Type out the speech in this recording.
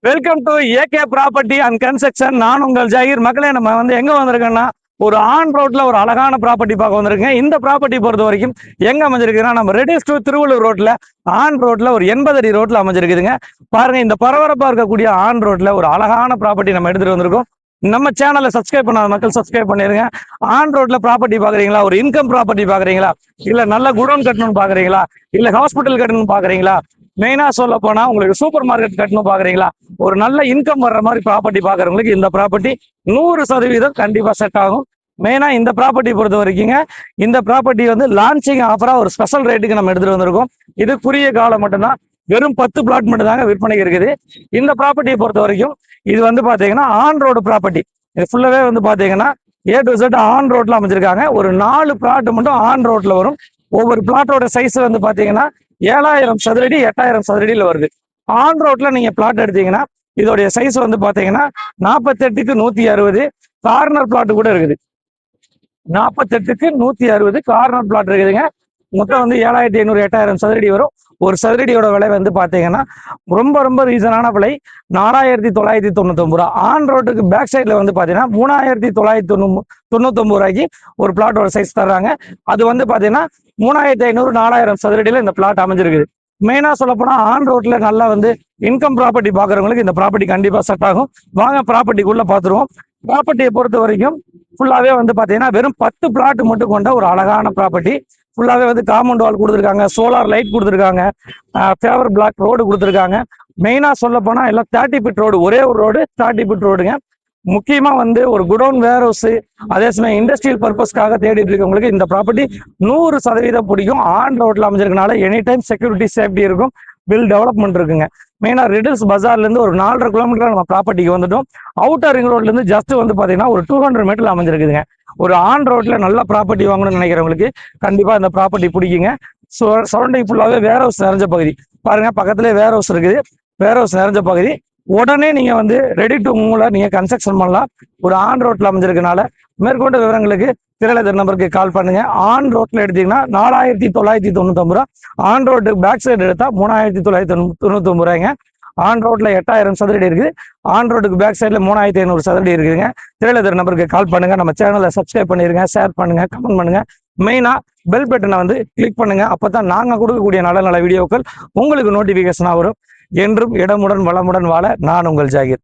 Welcome to AK property and construction. நான் உங்கள் ஜாகிர். மக்களே, நம்ம எங்க வந்திருக்கோம்னா ஒரு ஆன் ரோட்ல ஒரு அழகான ப்ராப்பர்ட்டி பார்க்க வந்திருக்கேன். இந்த ப்ராப்பர்ட்டி பொறுத்த வரைக்கும் எங்க அமைஞ்சிருக்குன்னா நம்ம ரெடிஸ் டு திருவள்ளூர் ரோட்ல ஆன் ரோட்ல ஒரு 80 அடி ரோட்ல அமைஞ்சிருக்குதுங்க. பாருங்க, இந்த பரபரப்பா இருக்கக்கூடிய ஆன் ரோட்ல ஒரு அழகான ப்ராப்பர்ட்டி நம்ம எடுத்துட்டு வந்திருக்கோம். நம்ம சேனலை சப்ஸ்கிரைப் பண்ணாத மக்கள் சப்ஸ்கிரைப் பண்ணிருங்க. ஆன் ரோட்ல ப்ராப்பர்ட்டி பாக்குறீங்களா, ஒரு இன்கம் ப்ராப்பர்ட்டி பாக்குறீங்களா, இல்ல நல்ல குடோன் கட்டணும்னு பாக்குறீங்களா, இல்ல ஹாஸ்பிட்டல் கட்டணும்னு பாக்குறீங்களா, மெயினா சொல்ல போனா உங்களுக்கு சூப்பர் மார்க்கெட் கட்டணும் பாக்குறீங்களா, ஒரு நல்ல இன்கம் வர்ற மாதிரி ப்ராப்பர்ட்டி பாக்குறவங்களுக்கு இந்த ப்ராப்பர்ட்டி 100% கண்டிப்பா செட் ஆகும். மெயினா இந்த ப்ராப்பர்ட்டி பொறுத்த வரைக்கும் இந்த ப்ராப்பர்ட்டி லான்ச்சிங் ஆஃபரா ஒரு ஸ்பெஷல் ரேட்டுக்கு நம்ம எடுத்துட்டு வந்திருக்கோம். இது குறுகிய காலம் மட்டும்தான், வெறும் 10 பிளாட் மட்டும் தாங்க விற்பனைக்கு இருக்குது. இந்த ப்ராப்பர்ட்டியை பொறுத்த வரைக்கும் இது பாத்தீங்கன்னா ஆன் ரோடு ப்ராப்பர்ட்டி. இது ஃபுல்லாவே பாத்தீங்கன்னா A to Z ஆன் ரோட்ல அமைச்சிருக்காங்க. ஒரு 4 பிளாட் மட்டும் ஆன் ரோட்ல வரும். ஒவ்வொரு பிளாட்டோட சைஸ் பாத்தீங்கன்னா 7000 சதுரடி 8000 சதுரடியில் வருது. ஆன் ரோட்ல நீங்க பிளாட் எடுத்தீங்கன்னா இதோடைய சைஸ் பாத்தீங்கன்னா 48க்கு 160. கார்னர் பிளாட் கூட இருக்குது. 48க்கு 160 கார்னர் பிளாட் இருக்குதுங்க. மொத்தம் 7500 8000 சதுரடி வரும். ஒரு சதுரடியோட விலை பாத்தீங்கன்னா ரொம்ப ரொம்ப ரீசனான விலை 4999 ரூபா. ஆன் ரோட்டுக்கு பேக் சைட்ல பாத்தீங்கன்னா 3999 ரூபாய்க்கு ஒரு பிளாட்டோட சைஸ் தர்றாங்க. அது பாத்தீங்கன்னா 3500 4000 சதுரடியில இந்த பிளாட் அமைஞ்சிருக்குது. மெயினா சொல்ல போனா ஆன் ரோட்ல நல்லா இன்கம் ப்ராப்பர்ட்டி பாக்குறவங்களுக்கு இந்த ப்ராப்பர்ட்டி கண்டிப்பா செட் ஆகும். வாங்க ப்ராப்பர்ட்டிக்குள்ள பாத்துருவோம். ப்ராப்பர்ட்டியை பொறுத்த வரைக்கும் ஃபுல்லாவே பாத்தீங்கன்னா வெறும் 10 பிளாட் மட்டும் கொண்ட ஒரு அழகான ப்ராப்பர்ட்டி. ஃபுல்லாவே காம்பவுண்ட் வால் கொடுத்துருக்காங்க, சோலார் லைட் கொடுத்துருக்காங்க, ஃபேவர் பிளாக் ரோடு கொடுத்துருக்காங்க. மெயினா சொல்ல போனா எல்லாம் 30 ஃபீட் ரோடு, ஒரே ஒரு ரோடு 30 ஃபீட் ரோடுங்க. முக்கியமா ஒரு குடோன் வேர் ஹவுஸ், அதே சமயம் இண்டஸ்ட்ரியல் பர்பஸ்க்காக தேடிட்டு இருக்கவங்களுக்கு இந்த ப்ராப்பர்ட்டி 100% பிடிக்கும். ஆன் ரோட்ல அமைஞ்சிருக்கனால எனி டைம் செக்யூரிட்டி சேஃப்டி இருக்கும், பில் டெவலப்மெண்ட் இருக்குங்க. மெயினா ரெடில்ஸ் பஜார்ல இருந்து ஒரு 4.5 கிலோமீட்டர் நம்ம ப்ராப்பர்ட்டிக்கு வந்துட்டோம். அவுட்டர் ரிங் ரோட்ல இருந்து ஜஸ்ட் பாத்தீங்கன்னா ஒரு 200 மீட்டர்ல அமைஞ்சிருக்குதுங்க. ஒரு ஆன் ரோட்ல நல்ல ப்ராப்பர்ட்டி வாங்கணும்னு நினைக்கிறவங்களுக்கு கண்டிப்பா இந்த ப்ராப்பர்ட்டி பிடிக்குங்க. சரௌண்டிங் ஃபுல்லாவே வேர் ஹவுஸ் நிறைஞ்ச பகுதி. பாருங்க, பக்கத்துலேயே வேர் ஹவுஸ் இருக்குது. வேர் ஹவுஸ் நிறைஞ்ச பகுதி. உடனே நீங்க ரெடி டு மூவ்ல நீங்க கன்ஸ்ட்ரக்ஷன் பண்ணலாம். ஒரு ஆன் ரோட்ல அமைஞ்சிருக்கனால மேற்கொண்ட விவரங்களுக்கு திரையில நம்பருக்கு கால் பண்ணுங்க. ஆன் ரோட்ல எடுத்தீங்கன்னா 4999 ரூபா. ஆன் ரோடு பேக் சைடு எடுத்தா 3999 ரூபாய்ங்க. ஆன் ரோட்ல 8000 சதுரடி இருக்குது. ஆன் ரோடுக்கு பேக் சைட்ல 3500 சதுரடி இருக்குதுங்க. திரையில நம்பருக்கு கால் பண்ணுங்க. நம்ம சேனலை சப்ஸ்கிரைப் பண்ணிருங்க, ஷேர் பண்ணுங்க, கமெண்ட் பண்ணுங்க. மெயினா பெல் பட்டனை கிளிக் பண்ணுங்க. அப்பதான் நாங்க கொடுக்கக்கூடிய நல்ல நல்ல வீடியோக்கள் உங்களுக்கு நோட்டிபிகேஷனா வரும். என்றும் இடமுடன் வளமுடன் வாழ நான் உங்கள் ஜாகிர்.